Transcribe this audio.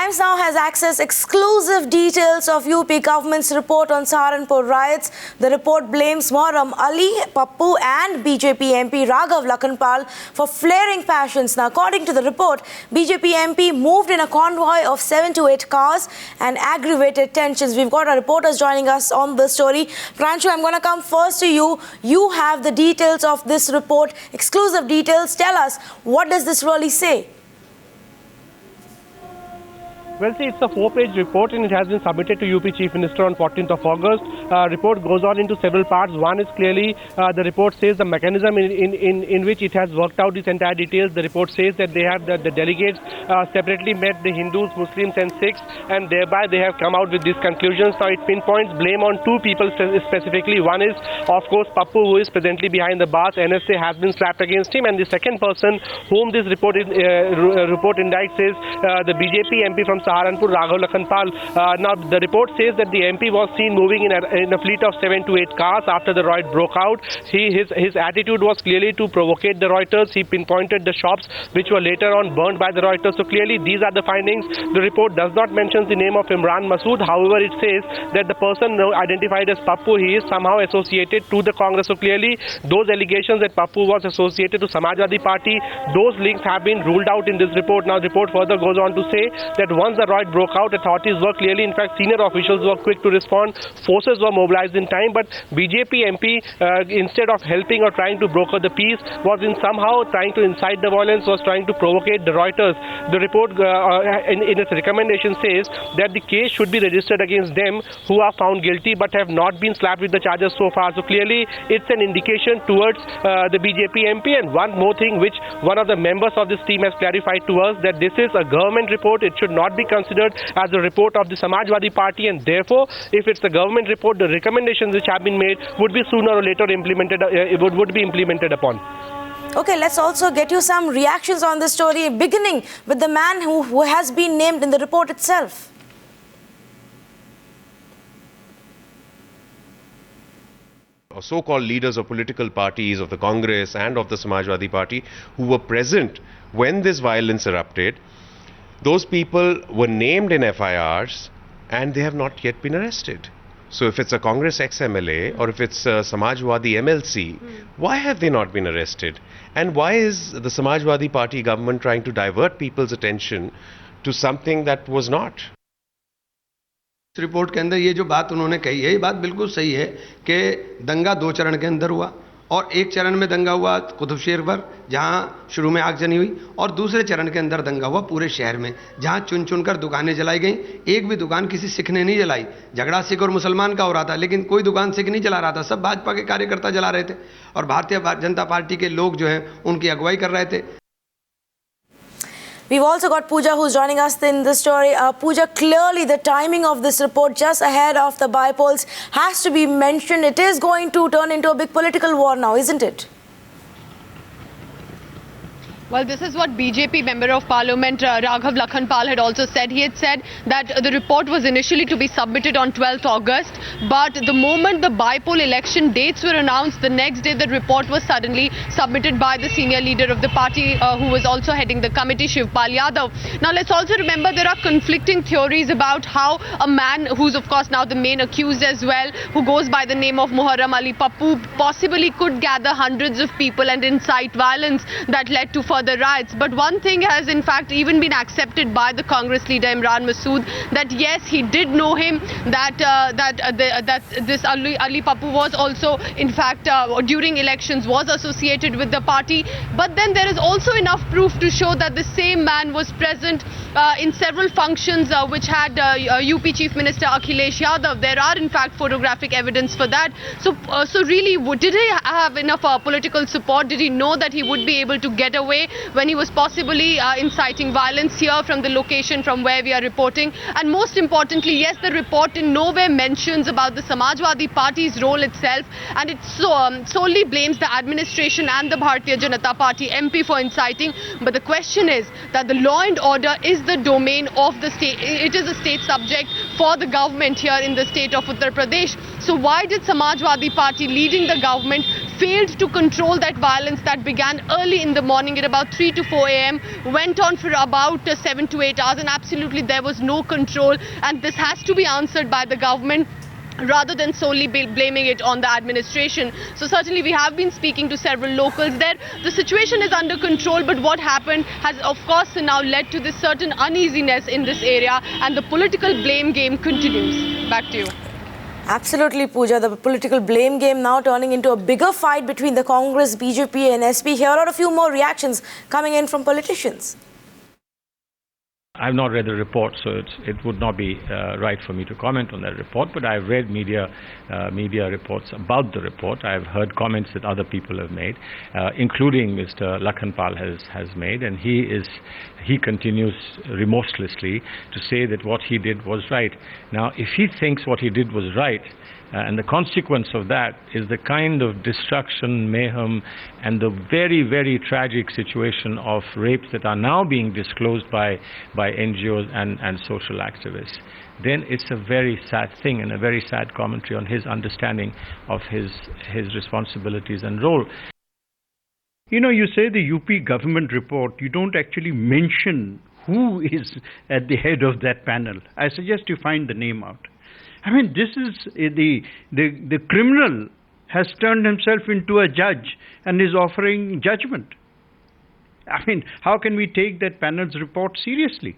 Times Now has accessed exclusive details of UP government's report on Saharanpur riots. The report blames Muharram Ali, Pappu and BJP MP Raghav Lakhanpal for flaring passions. Now, according to the report, BJP MP moved in a convoy of 7 to 8 cars and aggravated tensions. We've got our reporters joining us on this story. Pranchu, I'm going to come first to you. You have the details of this report, exclusive details. Tell us, what does this really say? Well, see, it's a 4-page report and it has been submitted to UP Chief Minister on 14th of August. Report goes on into several parts. One is clearly the report says the mechanism in which it has worked out these entire details. The report says that they have the delegates separately met the Hindus, Muslims and Sikhs, and thereby they have come out with these conclusions. Now it pinpoints blame on two people specifically. One is, of course, Pappu, who is presently behind the bars. NSA has been slapped against him, and the second person whom this report indicts is the BJP MP from Saharanpur, Raghav Lakhanpal. Now, the report says that the MP was seen moving in a fleet of 7 to 8 cars after the riot broke out. His attitude was clearly to provocate the rioters. He pinpointed the shops which were later on burned by the rioters. So clearly, these are the findings. The report does not mention the name of Imran Masood. However, it says that the person identified as Pappu, he is somehow associated to the Congress. So clearly, those allegations that Pappu was associated to Samajwadi Party, those links have been ruled out in this report. Now, the report further goes on to say that once the riot broke out, authorities were clearly, in fact, senior officials were quick to respond. Forces were mobilized in time, but BJP MP, instead of helping or trying to broker the peace, was in somehow trying to incite the violence, was trying to provocate the rioters. The report, in its recommendation, says that the case should be registered against them who are found guilty but have not been slapped with the charges so far. So clearly, it's an indication towards the BJP MP. And one more thing, which one of the members of this team has clarified to us, that this is a government report. It should not be considered as a report of the Samajwadi Party, and therefore, if it's a government report, the recommendations which have been made would be sooner or later implemented. Would be implemented upon. Okay, let's also get you some reactions on this story, beginning with the man who has been named in the report itself. So-called leaders of political parties of the Congress and of the Samajwadi Party who were present when this violence erupted. Those people were named in FIRs and they have not yet been arrested. So if it's a Congress ex-MLA or if it's a Samajwadi MLC, why have they not been arrested? And why is the Samajwadi Party government trying to divert people's attention to something that was not? इस report के अंदर ये जो बात उन्होंने कही है, ये बात बिल्कुल सही है कि दंगा 2 चरण के अंदर हुआ और एक चरण में दंगा हुआ कुतुबशेर पर, जहां शुरू में आगजनी हुई, और दूसरे चरण के अंदर दंगा हुआ पूरे शहर में, जहां चुन चुनकर दुकानें जलाई गईं। एक भी दुकान किसी सिख ने नहीं जलाई। झगड़ा सिख और मुसलमान का हो रहा था, लेकिन कोई दुकान सिख नहीं जला रहा था, सब भाजपा के कार्यकर्ता जला रहे थे और भारतीय जनता पार्टी के लोग जो हैं उनकी अगुवाई कर रहे थे। We've also got Pooja who's joining us in this story. Pooja, clearly the timing of this report just ahead of the by-polls has to be mentioned. It is going to turn into a big political war now, isn't it? Well, this is what BJP Member of Parliament Raghav Lakhanpal had also said. He had said that the report was initially to be submitted on 12th August, but the moment the by-poll election dates were announced, the next day the report was suddenly submitted by the senior leader of the party who was also heading the committee, Shivpal Yadav. Now, let's also remember there are conflicting theories about how a man who's of course now the main accused as well, who goes by the name of Muharram Ali Pappu, possibly could gather hundreds of people and incite violence that led to further riots. But one thing has in fact even been accepted by the Congress leader Imran Masood, that yes, he did know him, that this Ali Pappu was also in fact during elections was associated with the party. But then there is also enough proof to show that the same man was present in several functions which had UP Chief Minister Akhilesh Yadav. There are in fact photographic evidence for that. So really, did he have enough political support? Did he know that he would be able to get away when he was possibly inciting violence here from the location from where we are reporting? And most importantly, yes, the report in nowhere mentions about the Samajwadi Party's role itself, and it solely blames the administration and the Bharatiya Janata Party MP for inciting. But the question is that the law and order is the domain of the state. It is a state subject for the government here in the state of Uttar Pradesh. So why did Samajwadi Party leading the government failed to control that violence that began early in the morning at about about 3 to 4 a.m., went on for about 7 to 8 hours, and absolutely there was no control, and this has to be answered by the government rather than solely blaming it on the administration. So certainly we have been speaking to several locals there. The situation is under control, but what happened has of course now led to this certain uneasiness in this area, and the political blame game continues. Back to you. Absolutely, Pooja. The political blame game now turning into a bigger fight between the Congress, BJP and SP. Here are a few more reactions coming in from politicians. I've not read the report, so it would not be right for me to comment on that report, but I've read media reports about the report. I've heard comments that other people have made, including Mr. Lakhanpal has made, and he continues remorselessly to say that what he did was right. Now, if he thinks what he did was right, and the consequence of that is the kind of destruction, mayhem, and the very, very tragic situation of rapes that are now being disclosed by NGOs and social activists, then it's a very sad thing and a very sad commentary on his understanding of his responsibilities and role. You know, you say the UP government report, you don't actually mention who is at the head of that panel. I suggest you find the name out. I mean, this is the criminal has turned himself into a judge and is offering judgment. I mean, how can we take that panel's report seriously?